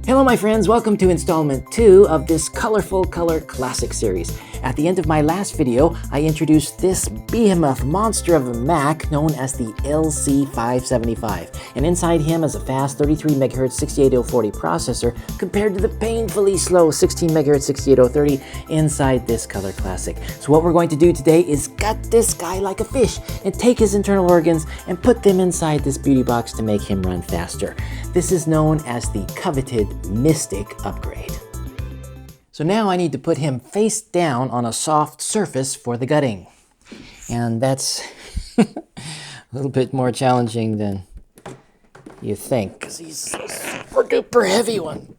Hello my friends, welcome to installment 2 of this colorful Color Classic series. At the end of my last video, I introduced this behemoth monster of a Mac known as the LC575. And inside him is a fast 33 MHz 68040 processor compared to the painfully slow 16 MHz 68030 inside this Color Classic. So what we're going to do today is gut this guy like a fish and take his internal organs and put them inside this beauty box to make him run faster. This is known as the coveted Mystic upgrade. So now I need to put him face down on a soft surface for the gutting. And that's a little bit more challenging than you think, because he's a super duper heavy one.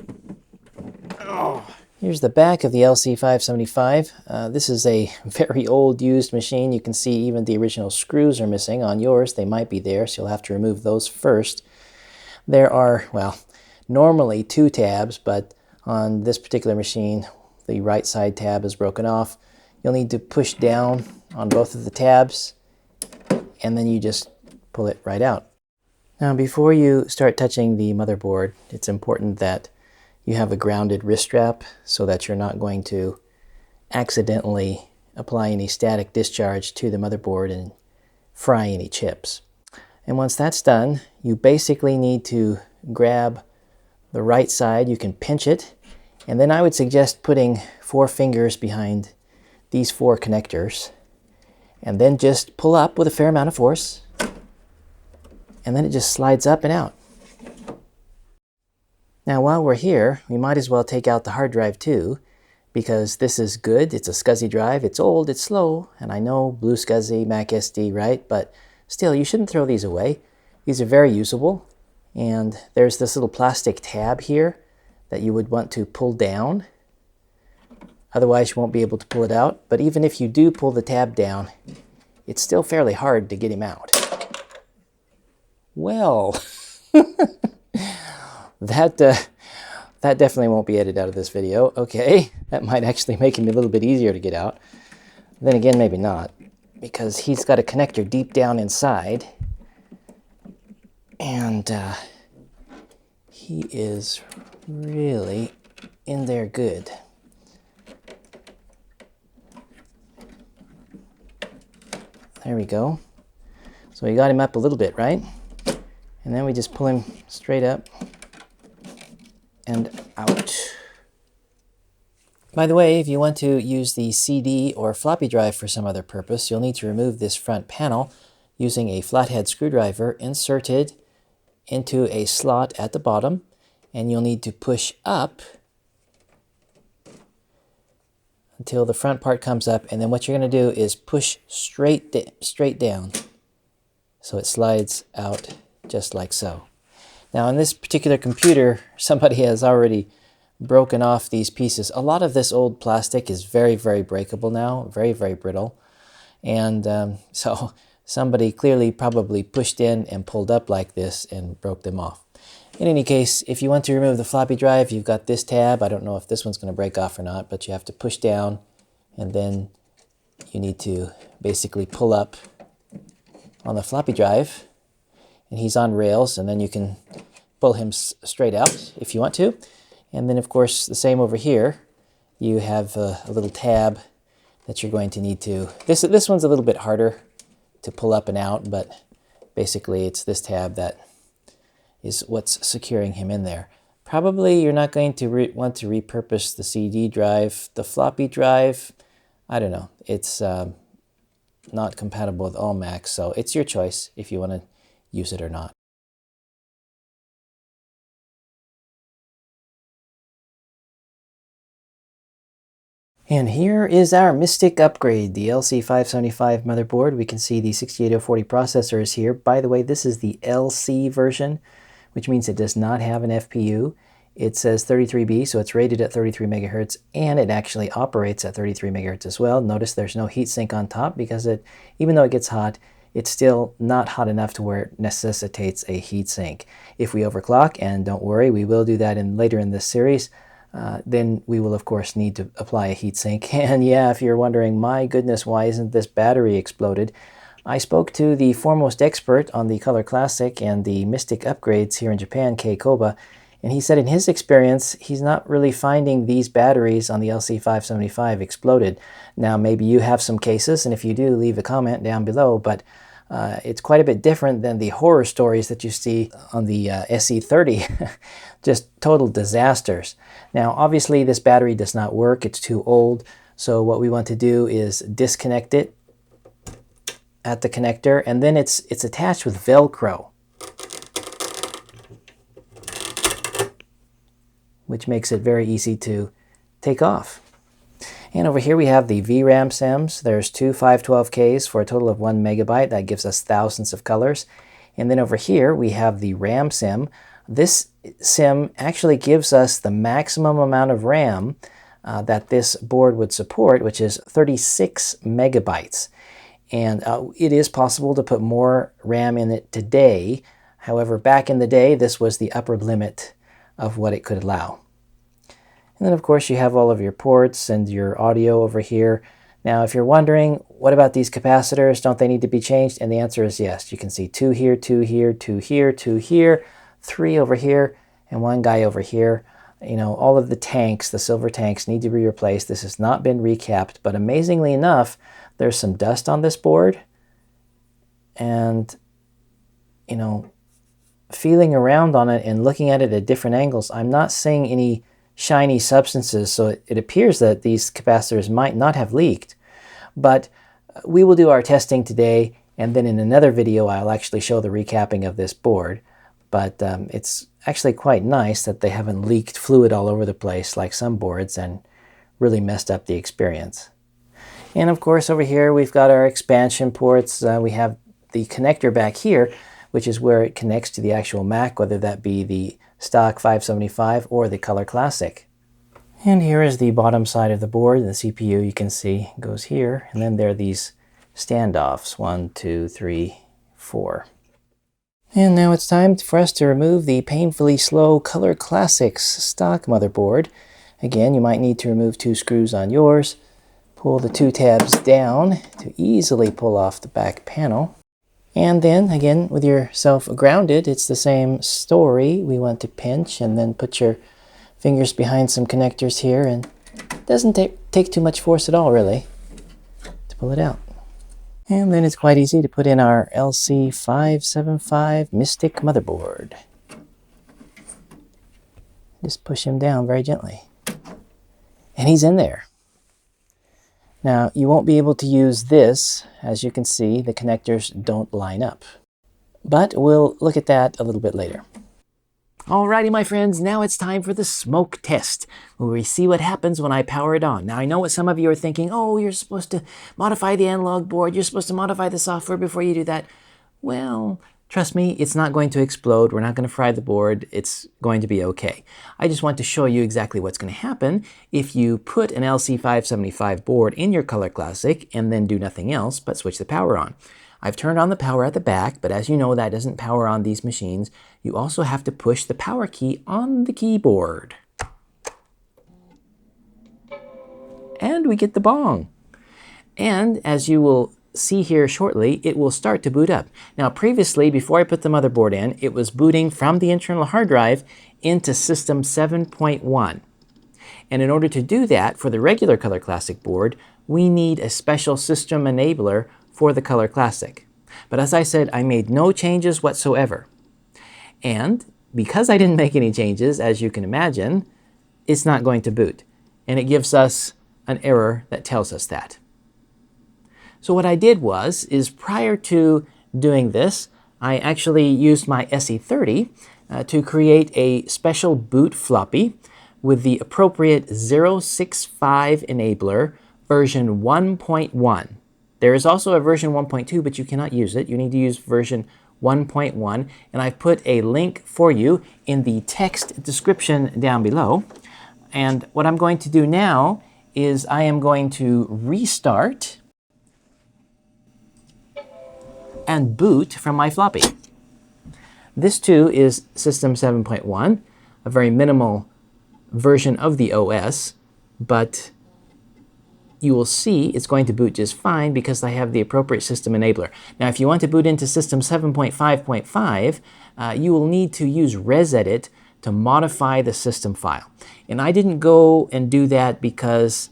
Oh. Here's the back of the LC575. This is a very old used machine. You can see even the original screws are missing. On yours, they might be there, so you'll have to remove those first. There are, well, normally 2 tabs, but on this particular machine, the right side tab is broken off. You'll need to push down on both of the tabs, and then you just pull it right out. Now, before you start touching the motherboard, it's important that you have a grounded wrist strap so that you're not going to accidentally apply any static discharge to the motherboard and fry any chips. And once that's done, you basically need to grab the right side. You can pinch it, and then I would suggest putting 4 fingers behind these 4 connectors, and then just pull up with a fair amount of force, and then it just slides up and out. Now while we're here, we might as well take out the hard drive too, because this is good. It's a SCSI drive. It's old, it's slow, and I know BlueSCSI, Mac SD, right? But still, you shouldn't throw these away. These are very usable. And there's this little plastic tab here that you would want to pull down. Otherwise, you won't be able to pull it out. But even if you do pull the tab down, it's still fairly hard to get him out. Well, that definitely won't be edited out of this video. Okay, that might actually make him a little bit easier to get out. Then again, maybe not, because he's got a connector deep down inside. And he is really in there good. There we go. So we got him up a little bit, right? And then we just pull him straight up and out. By the way, if you want to use the CD or floppy drive for some other purpose, you'll need to remove this front panel using a flathead screwdriver inserted into a slot at the bottom, and you'll need to push up until the front part comes up, and then what you're going to do is push straight down so it slides out just like so. Now on this particular computer, somebody has already broken off these pieces. A lot of this old plastic is very, very breakable now, very, very brittle, and so somebody clearly probably pushed in and pulled up like this and broke them off. In any case, if you want to remove the floppy drive, you've got this tab. I don't know if this one's going to break off or not, but you have to push down, and then you need to basically pull up on the floppy drive, and he's on rails, and then you can pull him straight out if you want to. And then, of course, the same over here. You have a little tab that you're going to need to... This one's a little bit harder to pull up and out, but basically it's this tab that is what's securing him in there. Probably you're not going to want to repurpose the CD drive. The floppy drive, I don't know. It's not compatible with all Macs, so it's your choice if you want to use it or not. And here is our Mystic upgrade, the LC575 motherboard. We can see the 68040 processor is here. By the way, this is the LC version, which means it does not have an FPU. It says 33B, so it's rated at 33 megahertz, and it actually operates at 33 megahertz as well. Notice there's no heatsink on top because even though it gets hot, it's still not hot enough to where it necessitates a heatsink. If we overclock, and don't worry, we will do that later in this series, then we will of course need to apply a heatsink. And yeah, if you're wondering, my goodness, why isn't this battery exploded? I spoke to the foremost expert on the Color Classic and the Mystic upgrades here in Japan, Kay Koba, And he said in his experience, he's not really finding these batteries on the LC575 exploded. Now, maybe you have some cases, and if you do, leave a comment down below, but it's quite a bit different than the horror stories that you see on the SE30. Just total disasters. Now, obviously, this battery does not work. It's too old. So what we want to do is disconnect it at the connector, and then it's attached with Velcro, which makes it very easy to take off. And over here we have the VRAM SIMs. There's two 512Ks for a total of 1 megabyte. That gives us thousands of colors. And then over here we have the RAM SIM. This SIM actually gives us the maximum amount of RAM that this board would support, which is 36 megabytes. And it is possible to put more RAM in it today. However, back in the day, this was the upper limit of what it could allow. And then, of course, you have all of your ports and your audio over here. Now, if you're wondering, what about these capacitors? Don't they need to be changed? And the answer is yes. You can see 2 here, 2 here, 2 here, 2 here, 3 over here, and 1 guy over here. You know, all of the tanks, the silver tanks, need to be replaced. This has not been recapped, but amazingly enough, there's some dust on this board. And, you know, feeling around on it and looking at it at different angles, I'm not seeing any shiny substances, so it appears that these capacitors might not have leaked. But we will do our testing today, and then in another video I'll actually show the recapping of this board. But it's actually quite nice that they haven't leaked fluid all over the place like some boards and really messed up the experience. And of course over here we've got our expansion ports. We have the connector back here, which is where it connects to the actual Mac, whether that be the stock 575 or the Color Classic. And here is the bottom side of the board. The CPU, you can see, goes here. And then there are these standoffs, 1, 2, 3, 4. And now it's time for us to remove the painfully slow Color Classic's stock motherboard. Again, you might need to remove 2 screws on yours. Pull the 2 tabs down to easily pull off the back panel. And then, again, with yourself grounded, it's the same story. We want to pinch and then put your fingers behind some connectors here, and it doesn't take too much force at all, really, to pull it out. And then it's quite easy to put in our LC575 Mystic motherboard. Just push him down very gently. And he's in there. Now, you won't be able to use this. As you can see, the connectors don't line up. But we'll look at that a little bit later. Alrighty, my friends, now it's time for the smoke test, where we see what happens when I power it on. Now, I know what some of you are thinking, oh, you're supposed to modify the analog board, you're supposed to modify the software before you do that. Well, trust me, it's not going to explode. We're not going to fry the board. It's going to be okay. I just want to show you exactly what's going to happen if you put an LC575 board in your Color Classic and then do nothing else but switch the power on. I've turned on the power at the back, but as you know, that doesn't power on these machines. You also have to push the power key on the keyboard. And we get the bong. And as you will see here shortly, it will start to boot up. Now previously, before I put the motherboard in, it was booting from the internal hard drive into System 7.1. And in order to do that for the regular Color Classic board, we need a special system enabler for the Color Classic. But as I said, I made no changes whatsoever. And because I didn't make any changes, as you can imagine, it's not going to boot. And it gives us an error that tells us that. So what I did is prior to doing this, I actually used my SE30 to create a special boot floppy with the appropriate 065 enabler version 1.1. There is also a version 1.2, but you cannot use it. You need to use version 1.1, and I've put a link for you in the text description down below. And what I'm going to do now is I am going to restart and boot from my floppy. This too is System 7.1, a very minimal version of the OS, but you will see it's going to boot just fine because I have the appropriate system enabler. Now, if you want to boot into System 7.5.5, you will need to use ResEdit to modify the system file. And I didn't go and do that because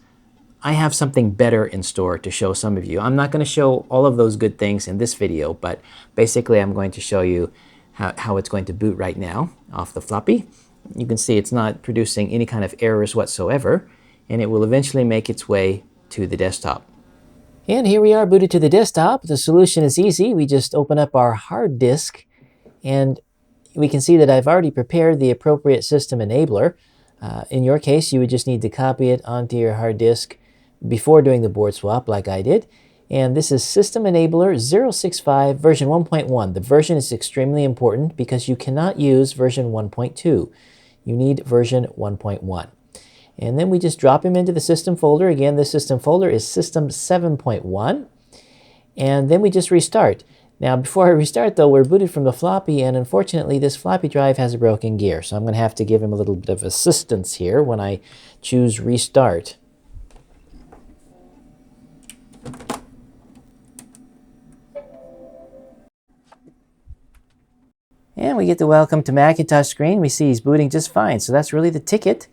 I have something better in store to show some of you. I'm not going to show all of those good things in this video, but basically I'm going to show you how it's going to boot right now off the floppy. You can see it's not producing any kind of errors whatsoever, and it will eventually make its way to the desktop. And here we are booted to the desktop. The solution is easy. We just open up our hard disk, and we can see that I've already prepared the appropriate system enabler. In your case, you would just need to copy it onto your hard disk before doing the board swap like I did. And this is System Enabler 065 version 1.1. The version is extremely important because you cannot use version 1.2. You need version 1.1. And then we just drop him into the system folder. Again, the system folder is System 7.1. And then we just restart. Now, before I restart, though, we're booted from the floppy, and unfortunately, this floppy drive has a broken gear. So I'm going to have to give him a little bit of assistance here when I choose Restart. And we get the Welcome to Macintosh screen. We see he's booting just fine. So that's really the ticket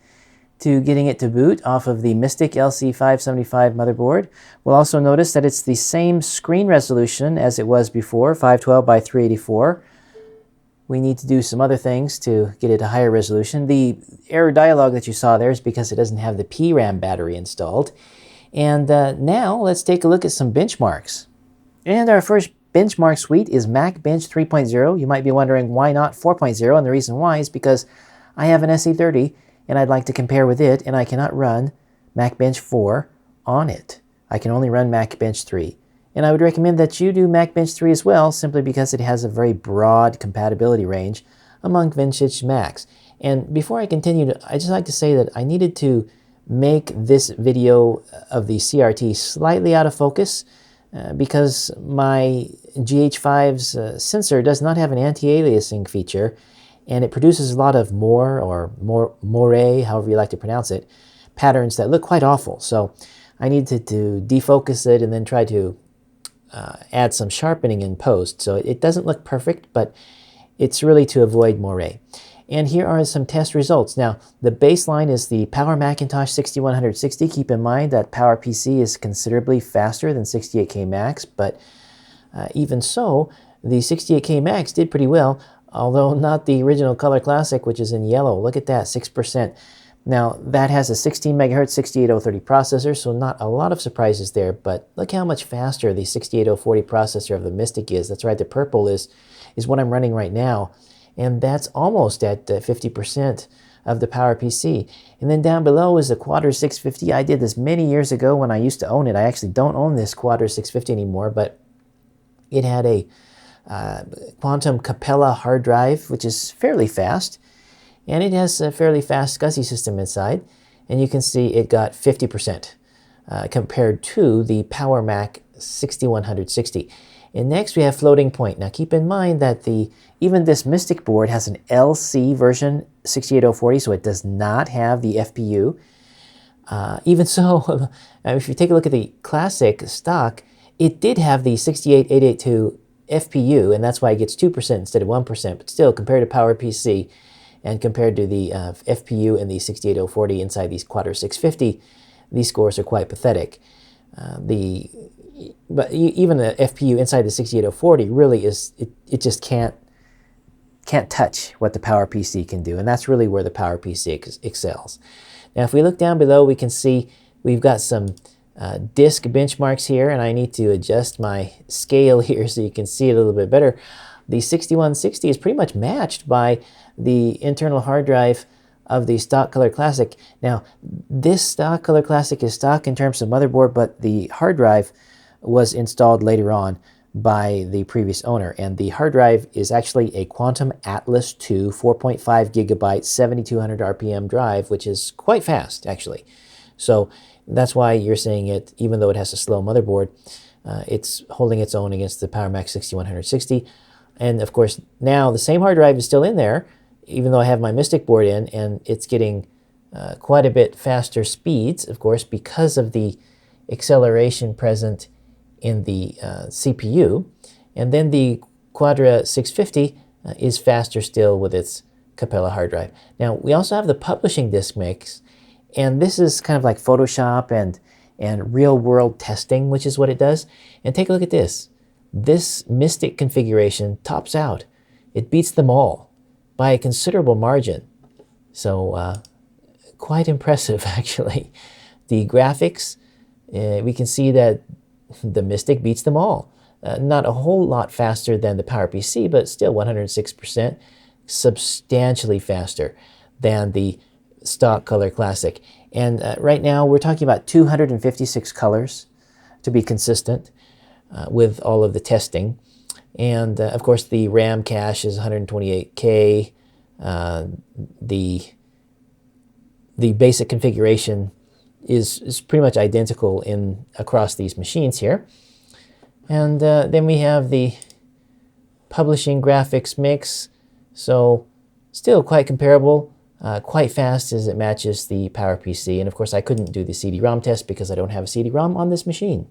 to getting it to boot off of the Mystic LC575 motherboard. We'll also notice that it's the same screen resolution as it was before, 512 by 384. We need to do some other things to get it a higher resolution. The error dialog that you saw there is because it doesn't have the PRAM battery installed. And now let's take a look at some benchmarks. And our first benchmark suite is MacBench 3.0. You might be wondering why not 4.0, and the reason why is because I have an SE30 and I'd like to compare with it, and I cannot run MacBench 4 on it. I can only run MacBench 3. And I would recommend that you do MacBench 3 as well, simply because it has a very broad compatibility range among vintage Macs. And before I continue, I'd just like to say that I needed to make this video of the CRT slightly out of focus because my GH5's sensor does not have an anti-aliasing feature, and it produces a lot of more, however you like to pronounce it, patterns that look quite awful. So I needed to defocus it and then try to add some sharpening in post. So it doesn't look perfect, but it's really to avoid moire. And here are some test results. Now, the baseline is the Power Macintosh 6160. Keep in mind that PowerPC is considerably faster than 68K Macs, but even so, the 68K Macs did pretty well, although not the original Color Classic, which is in yellow. Look at that, 6%. Now, that has a 16 megahertz 68030 processor, so not a lot of surprises there, but look how much faster the 68040 processor of the Mystic is. That's right, the purple is what I'm running right now, and that's almost at 50% of the PowerPC. And then down below is the Quadro 650. I did this many years ago when I used to own it. I actually don't own this Quadro 650 anymore, but it had a Quantum Capella hard drive, which is fairly fast, and it has a fairly fast SCSI system inside, and you can see it got 50% compared to the Power Mac 6160. And next we have floating point. Now keep in mind that even this Mystic board has an LC version 68040, so it does not have the FPU. Even so, if you take a look at the Classic stock, it did have the 68882 FPU, and that's why it gets 2% instead of 1%, but still, compared to PowerPC and compared to the FPU and the 68040 inside these Quadro 650, these scores are quite pathetic. But even the FPU inside the 68040 really is, it just can't touch what the PowerPC can do, and that's really where the PowerPC excels. Now, if we look down below, we can see we've got some disk benchmarks here, and I need to adjust my scale here so you can see it a little bit better. The 6160 is pretty much matched by the internal hard drive of the stock Color Classic. Now, this stock Color Classic is stock in terms of motherboard, but the hard drive was installed later on by the previous owner, and the hard drive is actually a Quantum Atlas 2 4.5 gigabyte 7200 RPM drive, which is quite fast actually. So that's why you're seeing it, even though it has a slow motherboard, it's holding its own against the Power Mac 6160. And of course, now the same hard drive is still in there, even though I have my Mystic board in, and it's getting quite a bit faster speeds, of course, because of the acceleration present in the CPU. And then the Quadro 650 is faster still with its Capella hard drive. Now, we also have the publishing disk mix, and this is kind of like Photoshop and real-world testing, which is what it does. And take a look at this. This Mystic configuration tops out. It beats them all by a considerable margin. So quite impressive, actually. The graphics, we can see that the Mystic beats them all. Not a whole lot faster than the PowerPC, but still 106%, substantially faster than the stock Color Classic. And right now we're talking about 256 colors to be consistent with all of the testing. And of course the RAM cache is 128K. The basic configuration is pretty much identical across these machines here. And then we have the publishing graphics mix. So still quite comparable, quite fast as it matches the PowerPC. And of course I couldn't do the CD-ROM test because I don't have a CD-ROM on this machine.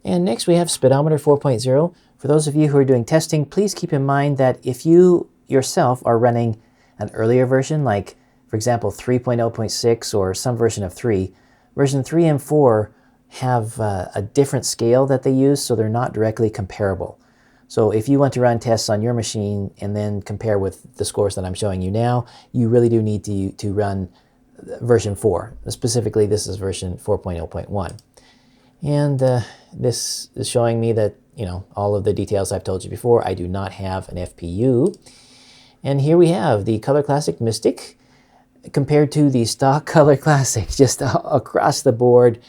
And next we have Speedometer 4.0. For those of you who are doing testing, please keep in mind that if you yourself are running an earlier version, like for example 3.0.6 or some version of 3, version 3 and 4 have a different scale that they use, so they're not directly comparable. So if you want to run tests on your machine and then compare with the scores that I'm showing you now, you really do need to run version 4. Specifically, this is version 4.0.1. And this is showing me that, you know, all of the details I've told you before. I do not have an FPU. And here we have the Color Classic Mystic compared to the stock Color Classic, just across the board,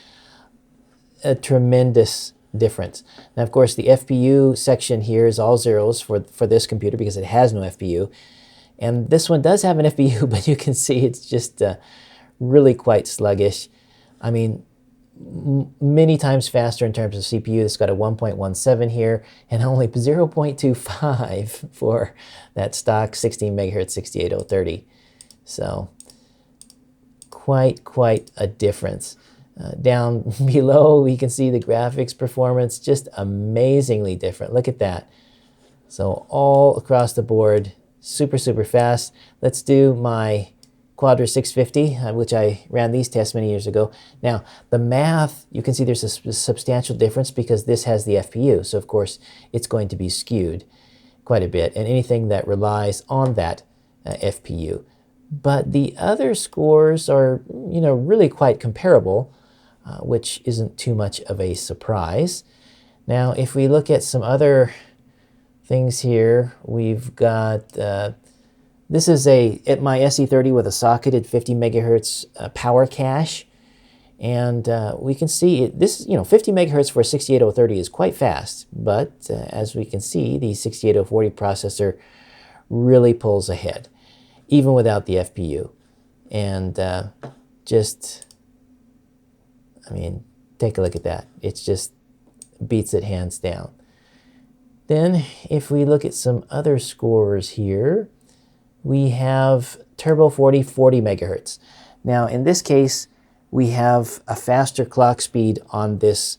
a tremendous difference. Now, of course, the FPU section here is all zeros for this computer because it has no FPU. And this one does have an FPU, but you can see it's just really quite sluggish. I mean, many times faster in terms of CPU. It's got a 1.17 here and only 0.25 for that stock 16 megahertz 68030. So quite a difference. Down below, we can see the graphics performance, just amazingly different. Look at that. So all across the board, super fast. Let's do my Quadra 650, which I ran these tests many years ago. Now, the math, you can see there's a substantial difference because this has the FPU. So of course, it's going to be skewed quite a bit, and anything that relies on that FPU. But the other scores are, you know, really quite comparable, which isn't too much of a surprise. Now, if we look at some other things here, we've got, this is at my SE30 with a socketed 50 megahertz power cache. And we can see this, you know, 50 megahertz for a 68030 is quite fast. But as we can see, the 68040 processor really pulls ahead, even without the FPU. And I mean, take a look at that. It's just beats it hands down. Then if we look at some other scores here, we have Turbo 40 megahertz. Now in this case, we have a faster clock speed on this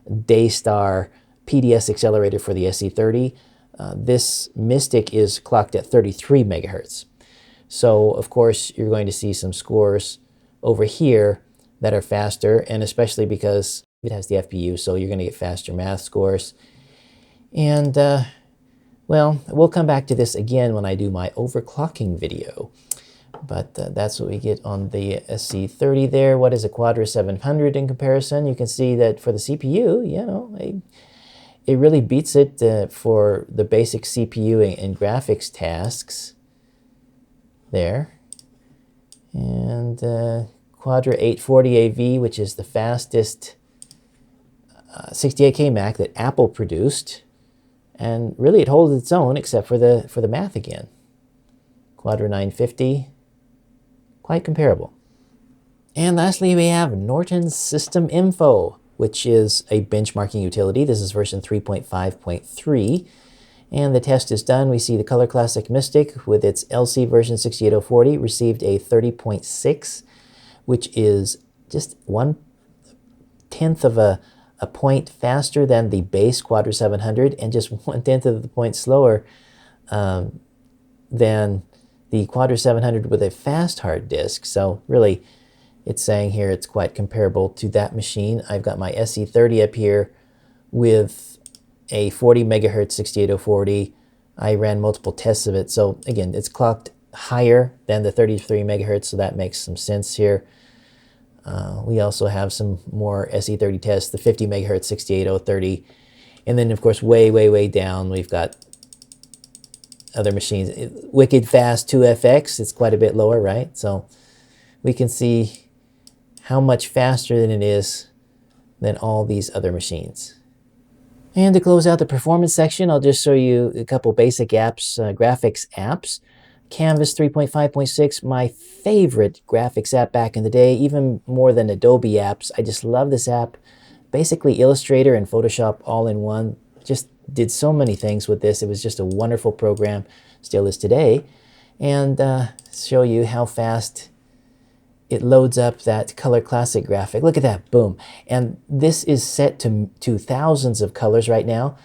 Daystar PDS accelerator for the SE30. This Mystic is clocked at 33 megahertz. So of course you're going to see some scores over here that are faster, and especially because it has the FPU, so you're going to get faster math scores. And well, we'll come back to this again when I do my overclocking video. But that's what we get on the SC30 there. What is a Quadra 700 in comparison? You can see that for the CPU, you know, it really beats it for the basic CPU and graphics tasks there. And Quadra 840 AV, which is the fastest 68K Mac that Apple produced. And really it holds its own except for the math again. Quadra 950, quite comparable. And lastly, we have Norton System Info, which is a benchmarking utility. This is version 3.5.3. And the test is done. We see the Color Classic Mystic with its LC version 68040 received a 30.6, which is just 1/10 of a point faster than the base Quadra 700 and just 1/10 of the point slower than the Quadra 700 with a fast hard disk. So really, it's saying here it's quite comparable to that machine. I've got my SE30 up here with a 40 megahertz 68040. I ran multiple tests of it. So again, it's clocked higher than the 33 megahertz, so that makes some sense here. We also have some more SE30 tests, the 50 megahertz 68030. And then, of course, way down, we've got other machines. Wicked fast 2FX, it's quite a bit lower, right? So we can see how much faster than it is than all these other machines. And to close out the performance section, I'll just show you a couple basic apps, graphics apps. Canvas 3.5.6, my favorite graphics app back in the day, even more than Adobe apps. I just love this app. Basically Illustrator and Photoshop all in one. Just did so many things with this. It was just a wonderful program, still is today. And show you how fast it loads up that Color Classic graphic. Look at that, boom. And this is set to thousands of colors right now.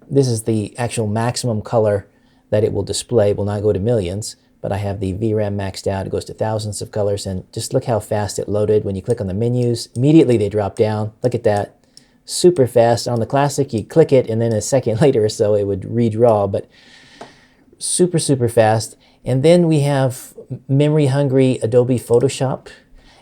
This is the actual maximum color that it will display. It will not go to millions, but I have the VRAM maxed out. It goes to thousands of colors, and just look how fast it loaded. When you click on the menus, immediately they drop down. Look at that, super fast. On the Classic, you click it, and then a second later or so, it would redraw, but super fast. And then we have memory-hungry Adobe Photoshop,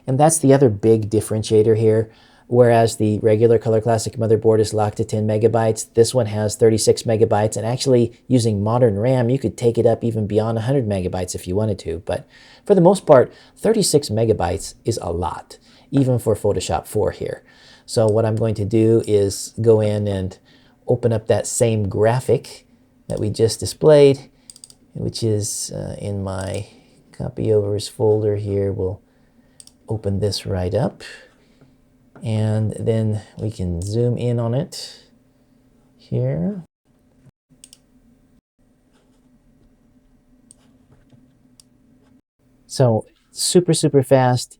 and that's the other big differentiator here. Whereas the regular Color Classic motherboard is locked to 10 megabytes, this one has 36 megabytes, and actually using modern RAM, you could take it up even beyond 100 megabytes if you wanted to. But for the most part, 36 megabytes is a lot, even for Photoshop 4 here. So what I'm going to do is go in and open up that same graphic that we just displayed, which is in my copyovers folder here. We'll open this right up. And then we can zoom in on it here. So super fast.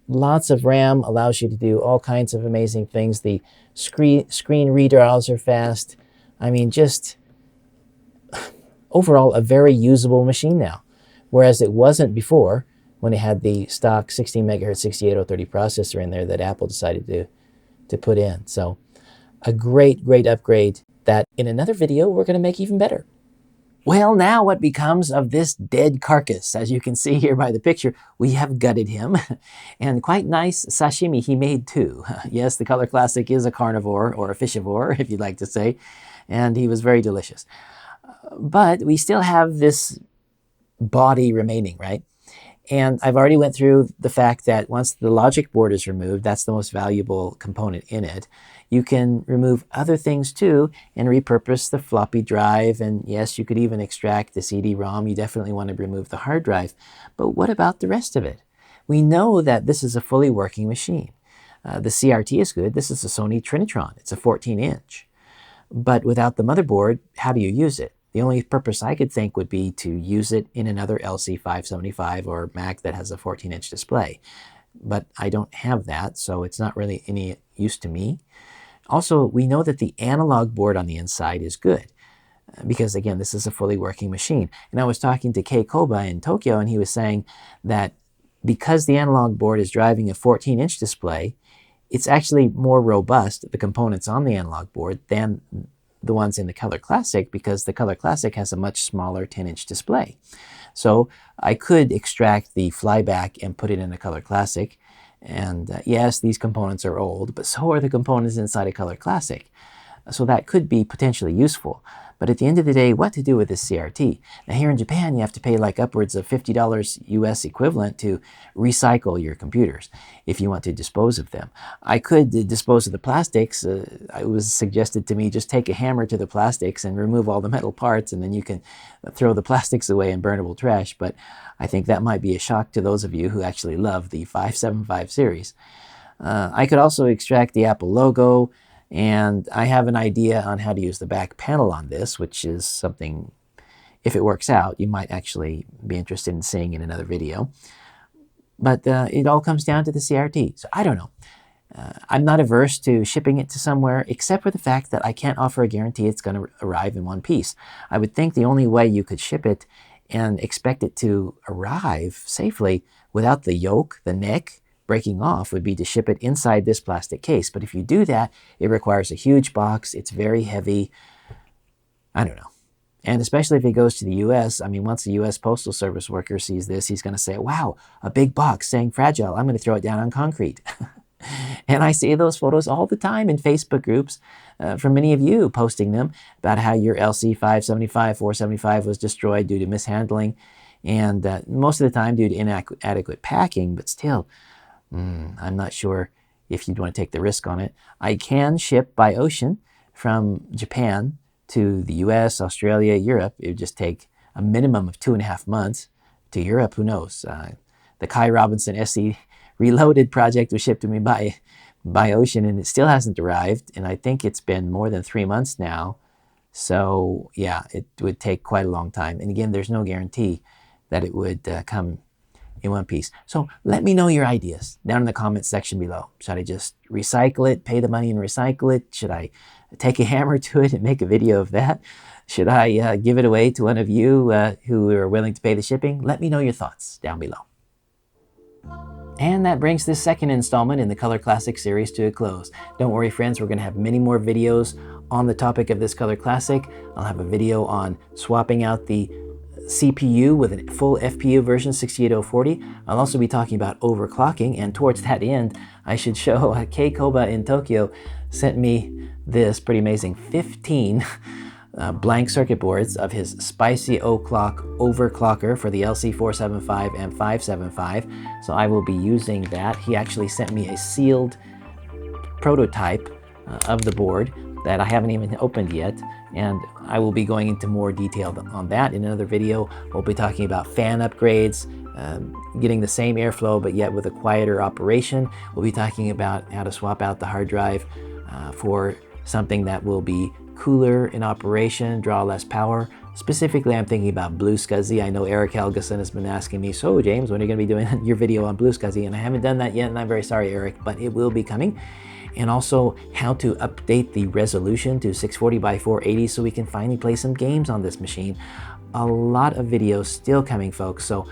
Lots of RAM, allows you to do all kinds of amazing things. The screen redraws are fast. I mean, just overall a very usable machine now, whereas it wasn't before, when it had the stock 16 megahertz 68030 processor in there that Apple decided to put in. So a great upgrade that in another video we're going to make even better. Well, now what becomes of this dead carcass? As you can see here by the picture, we have gutted him. And quite nice sashimi he made too. Yes, the Color Classic is a carnivore, or a fishivore, if you'd like to say. And he was very delicious. But we still have this body remaining, right? And I've already went through the fact that once the logic board is removed, that's the most valuable component in it. You can remove other things too and repurpose the floppy drive. And yes, you could even extract the CD-ROM. You definitely want to remove the hard drive. But what about the rest of it? We know that this is a fully working machine. The CRT is good. This is a Sony Trinitron. It's a 14-inch. But without the motherboard, how do you use it? The only purpose I could think would be to use it in another LC575 or Mac that has a 14-inch display. But I don't have that, so it's not really any use to me. Also, we know that the analog board on the inside is good because, again, this is a fully working machine. And I was talking to Kay Koba in Tokyo, and he was saying that because the analog board is driving a 14-inch display, it's actually more robust, the components on the analog board, than the ones in the Color Classic, because the Color Classic has a much smaller 10-inch display. So I could extract the flyback and put it in a Color Classic. And yes, these components are old, but so are the components inside a Color Classic. So that could be potentially useful. But at the end of the day, what to do with this CRT? Now here in Japan, you have to pay like upwards of $50 US equivalent to recycle your computers if you want to dispose of them. I could dispose of the plastics. It was suggested to me, just take a hammer to the plastics and remove all the metal parts, and then you can throw the plastics away in burnable trash. But I think that might be a shock to those of you who actually love the 575 series. I could also extract the Apple logo, and I have an idea on how to use the back panel on this, which is something, if it works out, you might actually be interested in seeing in another video. But it all comes down to the CRT. So I don't know. I'm not averse to shipping it to somewhere, except for the fact that I can't offer a guarantee it's going to arrive in one piece. I would think the only way you could ship it and expect it to arrive safely without the yoke, the neck, breaking off would be to ship it inside this plastic case. But if you do that, it requires a huge box. It's very heavy. I don't know. And especially if it goes to the US, I mean, once the US Postal Service worker sees this, he's going to say, wow, a big box saying fragile. I'm going to throw it down on concrete. And I see those photos all the time in Facebook groups from many of you posting them about how your LC575, 475 was destroyed due to mishandling. And most of the time due to inadequate packing, but still, I'm not sure if you'd want to take the risk on it. I can ship by ocean from Japan to the US, Australia, Europe. It would just take a minimum of 2.5 months. To Europe, who knows? The Kai Robinson SE Reloaded project was shipped to me by ocean, and it still hasn't arrived. And I think it's been more than 3 months now. So yeah, it would take quite a long time. And again, there's no guarantee that it would come in one piece. So let me know your ideas down in the comments section below. Should I just recycle it, pay the money and recycle it? Should I take a hammer to it and make a video of that? Should I give it away to one of you who are willing to pay the shipping? Let me know your thoughts down below. And that brings this second installment in the Color Classic series to a close. Don't worry, friends, we're going to have many more videos on the topic of this Color Classic. I'll have a video on swapping out the CPU with a full FPU version 68040. I'll also be talking about overclocking, and towards that end, I should show Kay Koba in Tokyo sent me this pretty amazing 15 blank circuit boards of his Spicy O'Clock overclocker for the LC475 and 575. So I will be using that. He actually sent me a sealed prototype of the board that I haven't even opened yet, and I will be going into more detail on that in another video. We'll be talking about fan upgrades, getting the same airflow but yet with a quieter operation. We'll be talking about how to swap out the hard drive for something that will be cooler in operation, draw less power. Specifically, I'm thinking about BlueSCSI. I know Eric Helgeson has been asking me, so James, when are you going to be doing your video on BlueSCSI? And I haven't done that yet, and I'm very sorry, Eric, but it will be coming. And also how to update the resolution to 640 by 480 so we can finally play some games on this machine. A lot of videos still coming, folks, so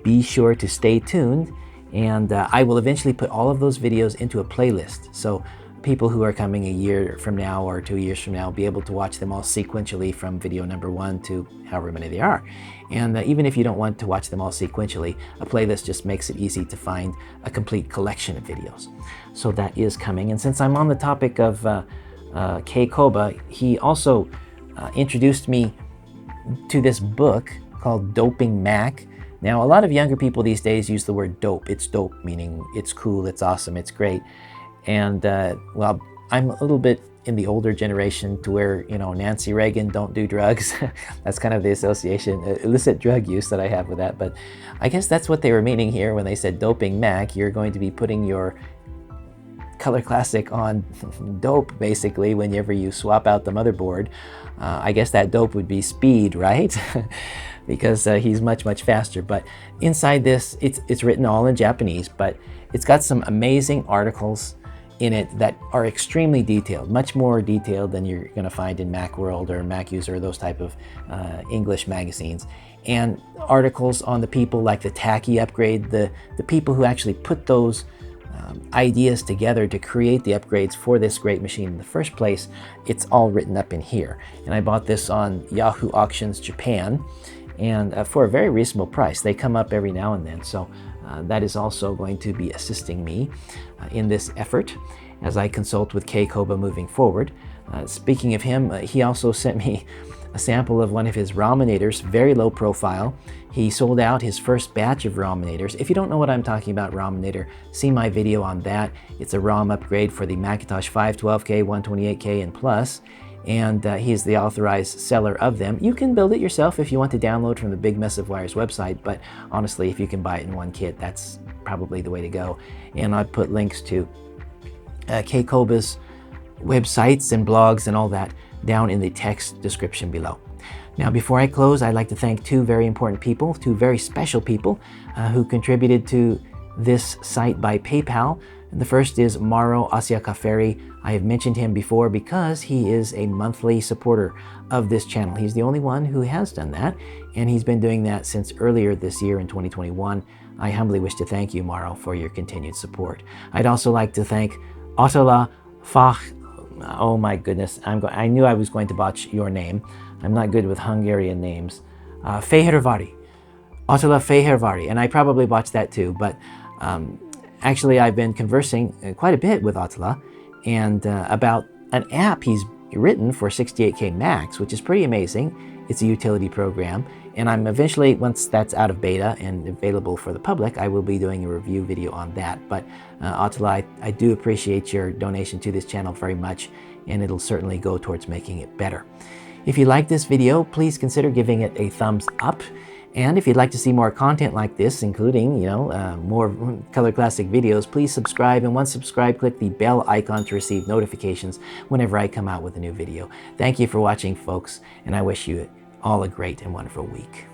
be sure to stay tuned. And I will eventually put all of those videos into a playlist. So people who are coming a year from now or 2 years from now will be able to watch them all sequentially from video number 1 to however many they are. And even if you don't want to watch them all sequentially, a playlist just makes it easy to find a complete collection of videos. So that is coming. And since I'm on the topic of Kay Koba, he also introduced me to this book called Doping Mac. Now, a lot of younger people these days use the word dope. It's dope, meaning it's cool, it's awesome, it's great. And well, I'm a little bit in the older generation to where, you know, Nancy Reagan, don't do drugs. That's kind of the association, illicit drug use that I have with that. But I guess that's what they were meaning here when they said doping Mac. You're going to be putting your Color Classic on dope, basically, whenever you swap out the motherboard. I guess that dope would be speed, right? Because he's much, much faster. But inside this, it's written all in Japanese, but it's got some amazing articles in it that are extremely detailed, much more detailed than you're going to find in Macworld or Mac User or those type of English magazines. And articles on the people like the Tacky upgrade, the people who actually put those ideas together to create the upgrades for this great machine in the first place. It's all written up in here. And I bought this on Yahoo Auctions Japan, and for a very reasonable price. They come up every now and then, so that is also going to be assisting me in this effort as I consult with Kay Koba moving forward. Speaking of him, he also sent me a sample of one of his ROM-inators, very low profile. He sold out his first batch of ROM-inators. If you don't know what I'm talking about, ROM-inator, see my video on that. It's a ROM upgrade for the Macintosh 512K, 128K, and Plus. And he's the authorized seller of them. You can build it yourself if you want to download from the Big Mess of Wires website, but honestly, if you can buy it in one kit, that's probably the way to go. And I put links to Kay Koba's websites and blogs and all that down in the text description below. Now, before I close, I'd like to thank two very important people, two very special people who contributed to this site by PayPal. And the first is Mauro Asiakaferi. I have mentioned him before because he is a monthly supporter of this channel. He's the only one who has done that, and he's been doing that since earlier this year in 2021. I humbly wish to thank you, Mauro, for your continued support. I'd also like to thank Attila Fach. Oh my goodness, I knew I was going to botch your name. I'm not good with Hungarian names. Fehérvári. Attila Fehérvári, and I probably botched that too, but actually, I've been conversing quite a bit with Attila and about an app he's written for 68K Macs, which is pretty amazing. It's a utility program, and I'm eventually, once that's out of beta and available for the public, I will be doing a review video on that. But Attila, I do appreciate your donation to this channel very much, and it'll certainly go towards making it better. If you like this video, please consider giving it a thumbs up. And if you'd like to see more content like this, including, more Color Classic videos, please subscribe. And once subscribed, click the bell icon to receive notifications whenever I come out with a new video. Thank you for watching, folks, and I wish you all a great and wonderful week.